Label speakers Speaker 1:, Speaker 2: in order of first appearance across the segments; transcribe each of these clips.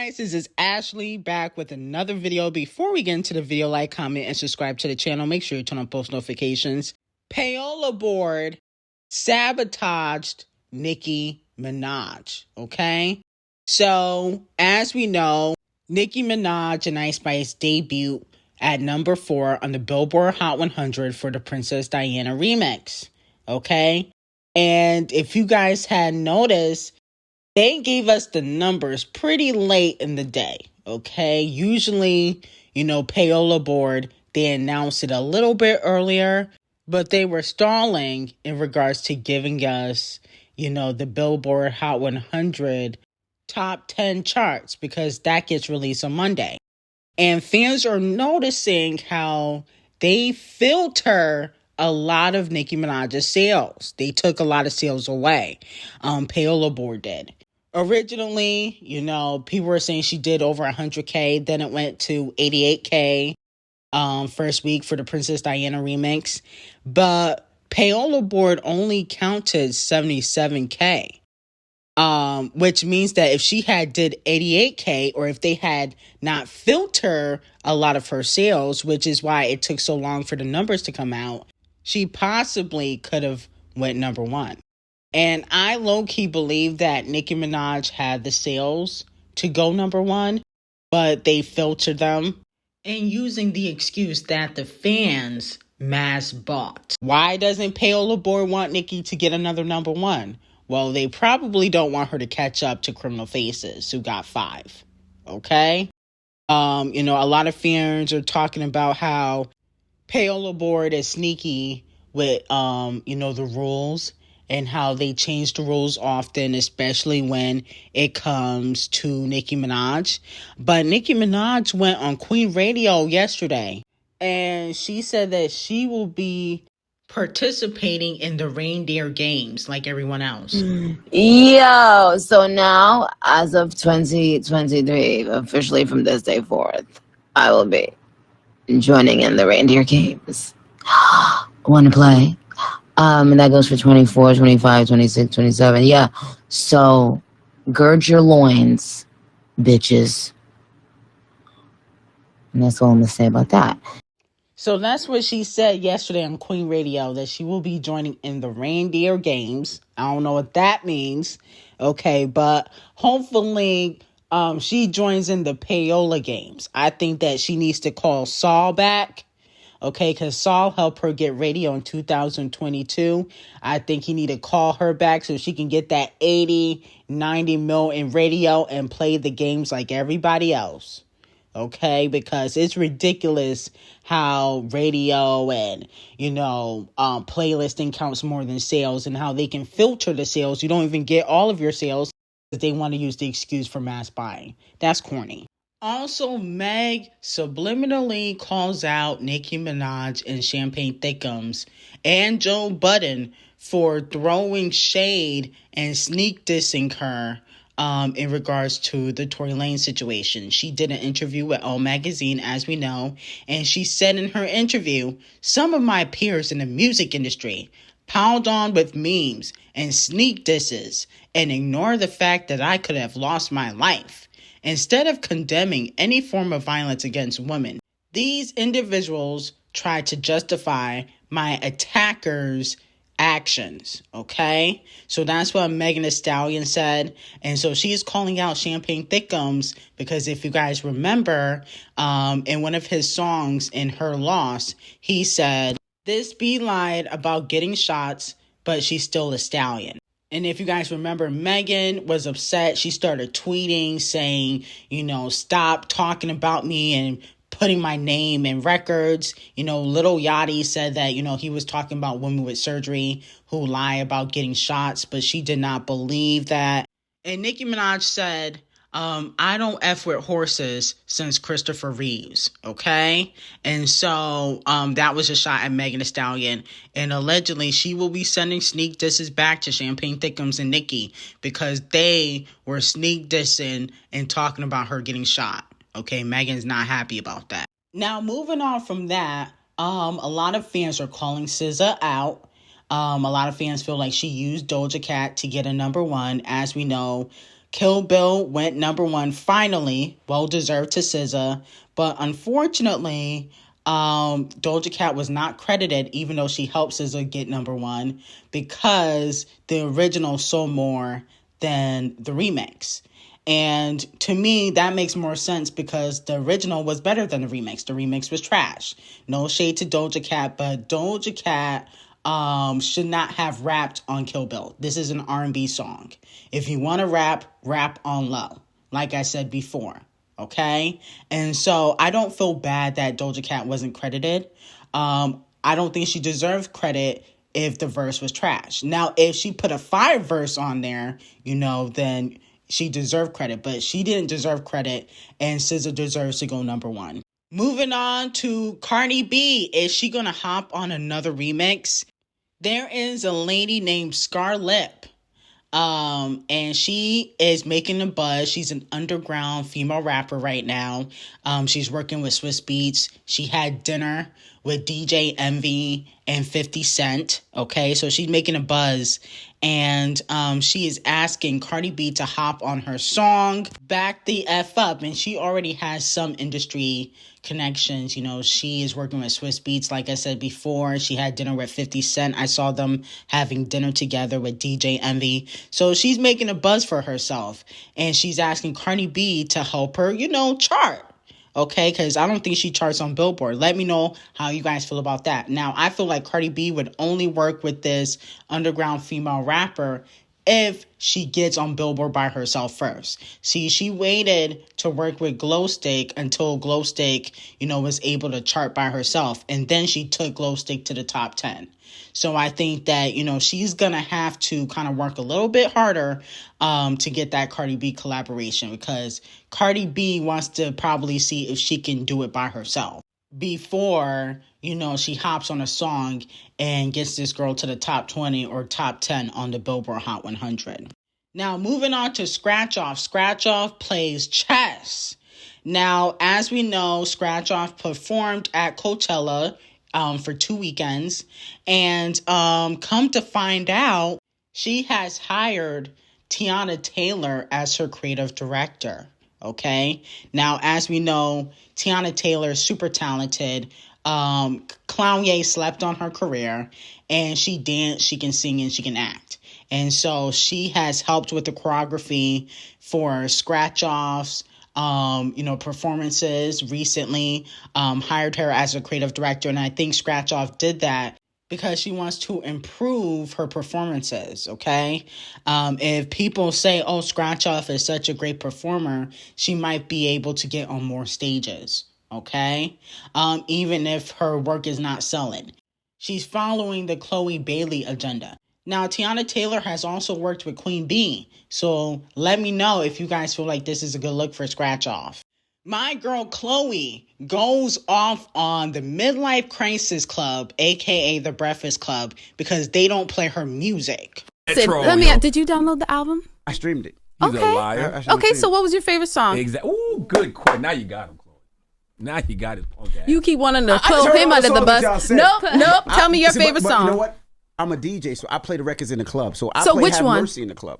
Speaker 1: Guys, this is Ashley back with another video. Before we get into the video, like, comment, and subscribe to the channel. Make sure you turn on post notifications. Payola board sabotaged Nicki Minaj, okay? So, as we know, Nicki Minaj and Ice Spice debut at number 4 on the Billboard Hot 100 for the Princess Diana remix, okay? And if you guys had noticed, they gave us the numbers pretty late in the day, okay? Usually, Payola board, they announced it a little bit earlier, but they were stalling in regards to giving us, the Billboard Hot 100 top 10 charts because that gets released on Monday. And fans are noticing how they filter a lot of Nicki Minaj's sales. They took a lot of sales away. Payola board did. Originally, people were saying she did over 100K. Then it went to 88K first week for the Princess Diana remix. But Payola board only counted 77K. Which means that if she had did 88K, or if they had not filtered a lot of her sales, which is why it took so long for the numbers to come out, she possibly could have went number 1. And I low-key believe that Nicki Minaj had the sales to go number 1, but they filtered them and using the excuse that the fans mass bought. Why doesn't Payola board want Nicki to get another number 1? Well, they probably don't want her to catch up to Criminal Faces, who got 5. Okay? A lot of fans are talking about how Payola board is sneaky with, the rules and how they change the rules often, especially when it comes to Nicki Minaj. But Nicki Minaj went on Queen Radio yesterday, and she said that she will be participating in the reindeer games like everyone else.
Speaker 2: Yo, so now, as of 2023, officially from this day forth, I will be joining in the reindeer games. Want to play? And that goes for 24, 25, 26, 27. Yeah. So, gird your loins, bitches. And that's all I'm going to say about that.
Speaker 1: So that's what she said yesterday on Queen Radio, that she will be joining in the reindeer games. I don't know what that means. Okay, but hopefully she joins in the Payola games. I think that she needs to call Saul back. Okay, because Saul helped her get radio in 2022. I think he need to call her back so she can get that 80, 90 mil in radio and play the games like everybody else. Okay, because it's ridiculous how radio and, playlisting counts more than sales, and how they can filter the sales. You don't even get all of your sales because they want to use the excuse for mass buying. That's corny. Also, Meg subliminally calls out Nicki Minaj and Champagne Thickums and Joe Budden for throwing shade and sneak dissing her in regards to the Tory Lanez situation. She did an interview with Elle Magazine, as we know, and she said in her interview, "Some of my peers in the music industry piled on with memes and sneak disses and ignore the fact that I could have lost my life. Instead of condemning any form of violence against women, these individuals try to justify my attackers' actions." Okay, so that's what Megan Thee Stallion said, and so she's calling out Champagne Thickums because if you guys remember, in one of his songs in Her Loss, he said, "This bee lied about getting shots, but she's still a stallion." And if you guys remember, Megan was upset. She started tweeting saying, stop talking about me and putting my name in records. Lil Yachty said that, he was talking about women with surgery who lie about getting shots, but she did not believe that. And Nicki Minaj said, I don't F with horses since Christopher Reeves, okay? And so that was a shot at Megan Thee Stallion. And allegedly, she will be sending sneak disses back to Champagne Thickums and Nicki because they were sneak dissing and talking about her getting shot. Okay, Megan's not happy about that. Now, moving on from that, a lot of fans are calling SZA out. A lot of fans feel like she used Doja Cat to get a number 1. As we know, Kill Bill went number one finally, well deserved to SZA, but unfortunately, Doja Cat was not credited, even though she helped SZA get number one, because the original sold more than the remix. And to me, that makes more sense because the original was better than the remix. The remix was trash. No shade to Doja Cat, but Doja Cat should not have rapped on Kill Bill. This is an R&B song. If you want to rap, rap on low, like I said before. Okay? And so I don't feel bad that Doja Cat wasn't credited. I don't think she deserved credit if the verse was trash. Now, if she put a fire verse on there, then she deserved credit, but she didn't deserve credit, and SZA deserves to go number one. Moving on to Cardi B. Is she going to hop on another remix? There is a lady named Scarlett, and she is making a buzz. She's an underground female rapper right now. She's working with Swiss Beats. She had dinner with DJ Envy and 50 Cent. Okay, so she's making a buzz. And she is asking Cardi B to hop on her song, Back the F Up. And she already has some industry connections. She is working with Swiss Beats, like I said before. She had dinner with 50 Cent. I saw them having dinner together with DJ Envy. So she's making a buzz for herself. And she's asking Cardi B to help her, chart. Okay, because I don't think she charts on Billboard. Let me know how you guys feel about that. Now, I feel like Cardi B would only work with this underground female rapper if she gets on Billboard by herself first. See, she waited to work with Glow Stick until Glow Stick, was able to chart by herself. And then she took Glow Stick to the top 10. So I think that, she's going to have to kind of work a little bit harder to get that Cardi B collaboration, because Cardi B wants to probably see if she can do it by herself before, she hops on a song and gets this girl to the top 20 or top 10 on the Billboard Hot 100. Now, moving on to Scratch Off. Scratch Off plays chess. Now, as we know, Scratch Off performed at Coachella for 2 weekends, and come to find out, she has hired Tiana Taylor as her creative director. Okay, now as we know, Tiana Taylor is super talented. Clownye slept on her career, and she danced, she can sing, and she can act. And so she has helped with the choreography for Scratch Off's performances recently, hired her as a creative director. And I think Scratch Off did that because she wants to improve her performances, okay? If people say, oh, Scratch Off is such a great performer, she might be able to get on more stages, okay? Even if her work is not selling. She's following the Chloe Bailey agenda. Now, Tiana Taylor has also worked with Queen Bee, so let me know if you guys feel like this is a good look for Scratch Off. My girl Chloe goes off on the Midlife Crisis Club, aka the Breakfast Club, because they don't play her music.
Speaker 3: Did you download the album?
Speaker 4: I streamed it.
Speaker 3: He's a liar.
Speaker 4: Okay,
Speaker 3: so what was your favorite song?
Speaker 4: Exactly. Ooh, good question. Now you got him, Chloe. Now you got his punk ass.
Speaker 3: You keep wanting to throw him under the bus. Nope. Tell me your favorite song.
Speaker 4: You know what? I'm a DJ, so I play the records in the club. So I
Speaker 3: play
Speaker 4: which
Speaker 3: Have
Speaker 4: one? Mercy in the club.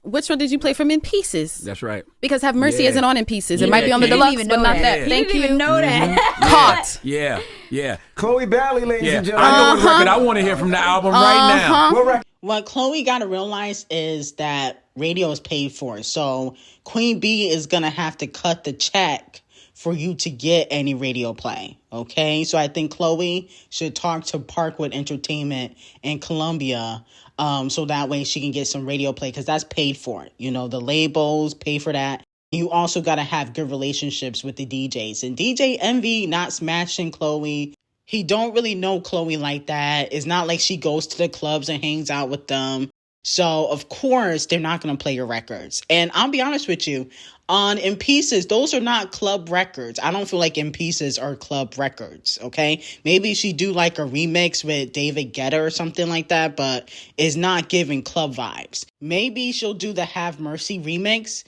Speaker 3: Which one did you play from In Pieces?
Speaker 4: That's right.
Speaker 3: Because Have Mercy isn't on In Pieces. It might be on the deluxe, but not that. Thank you.
Speaker 5: Didn't even know that.
Speaker 3: Caught.
Speaker 4: Yeah.
Speaker 6: Chloe Bailey, ladies and gentlemen.
Speaker 4: I know what record I want to hear from the album right now.
Speaker 6: What record?
Speaker 1: What Chloe got to realize is that radio is paid for. So Queen Bee is going to have to cut the check for you to get any radio play, okay? So I think Chloe should talk to Parkwood Entertainment in Columbia, so that way she can get some radio play, because that's paid for. The labels pay for that. You also got to have good relationships with the DJs. And DJ Envy not smashing Chloe. He don't really know Chloe like that. It's not like she goes to the clubs and hangs out with them. So, of course, they're not going to play your records. And I'll be honest with you, on In Pieces, those are not club records. I don't feel like In Pieces are club records, okay? Maybe she do like a remix with David Guetta or something like that, but it's not giving club vibes. Maybe she'll do the Have Mercy remix.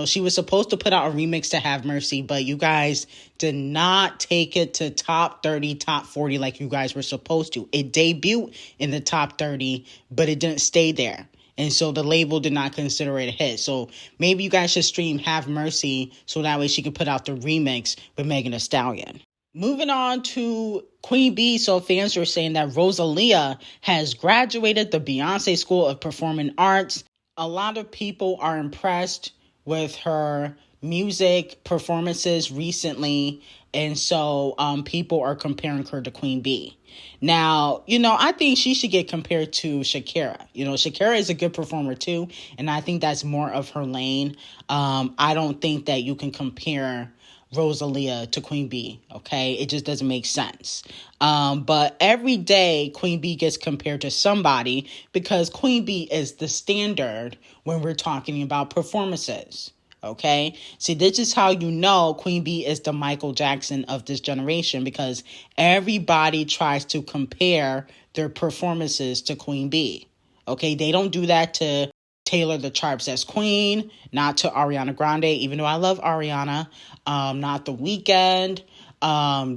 Speaker 1: She was supposed to put out a remix to Have Mercy, but you guys did not take it to top 30, top 40 like you guys were supposed to. It debuted in the top 30, but it didn't stay there. And so the label did not consider it a hit. So maybe you guys should stream Have Mercy so that way she can put out the remix with Megan Thee Stallion. Moving on to Queen Bee. So fans are saying that Rosalia has graduated the Beyonce School of Performing Arts. A lot of people are impressed with her music performances recently. And so people are comparing her to Queen Bee. Now, I think she should get compared to Shakira. Shakira is a good performer too. And I think that's more of her lane. I don't think that you can compare Rosalia to Queen Bee, okay? It just doesn't make sense. But every day Queen Bee gets compared to somebody because Queen Bee is the standard when we're talking about performances, okay? See, this is how you know Queen Bee is the Michael Jackson of this generation because everybody tries to compare their performances to Queen Bee, okay? They don't do that to Taylor the Sharps as Queen, not to Ariana Grande, even though I love Ariana, not The Weeknd,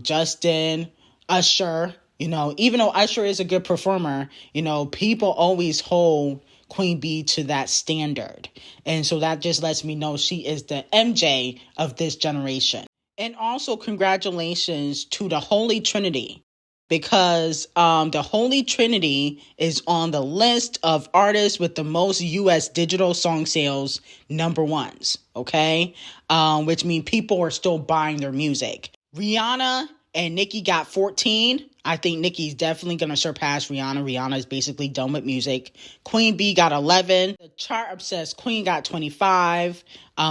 Speaker 1: Justin, Usher, even though Usher is a good performer, people always hold Queen Bee to that standard. And so that just lets me know she is the MJ of this generation. And also congratulations to the Holy Trinity, because the Holy Trinity is on the list of artists with the most U.S. digital song sales #1s, okay? Which means people are still buying their music. Rihanna and Nicki got 14. I think Nicki's definitely going to surpass Rihanna. Rihanna is basically done with music. Queen Bee got 11. The chart-obsessed Queen got 25.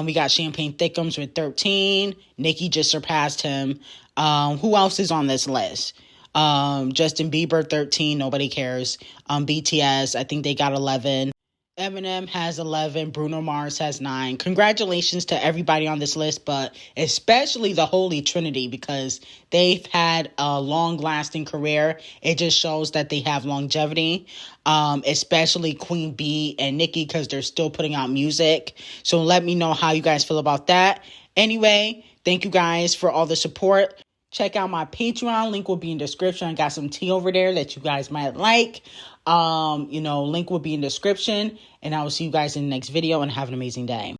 Speaker 1: We got Champagne Thickums with 13. Nicki just surpassed him. Who else is on this list? Justin Bieber 13, nobody cares. BTS, I think they got 11. Eminem has 11. Bruno Mars has 9. Congratulations to everybody on this list, but especially the Holy Trinity because they've had a long-lasting career. It just shows that they have longevity, especially Queen Bee and Nicki because they're still putting out music. So let me know how you guys feel about that. Anyway, thank you guys for all the support. Check out my Patreon. Link will be in description. I got some tea over there that you guys might like. Link will be in description. And I will see you guys in the next video and have an amazing day.